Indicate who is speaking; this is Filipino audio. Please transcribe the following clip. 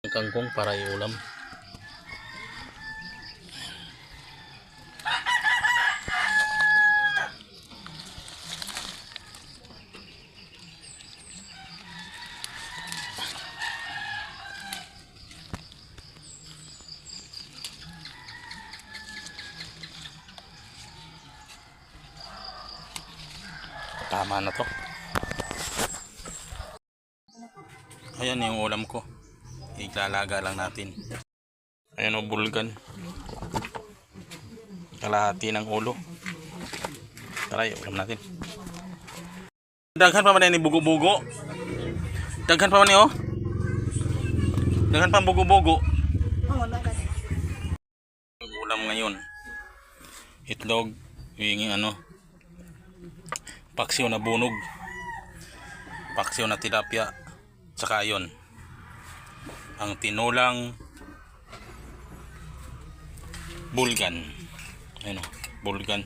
Speaker 1: Kangkong para iulam. Tama na to. Ayan yung ulam ko. Iglalaga lang natin. Ayan o, bulgan. Kalahati ng ulo. Tara, ulam natin. Daghan pa man yan ni bugo-bugo. Daghan pa man yan, oh. Daghan pa bugo-bugo. Ulam ngayon. Itlog, yung paksiw na bunog. Paksiw na tilapia. Tsaka yun. Ang tinulang bulgan. Ayun o, bulgan.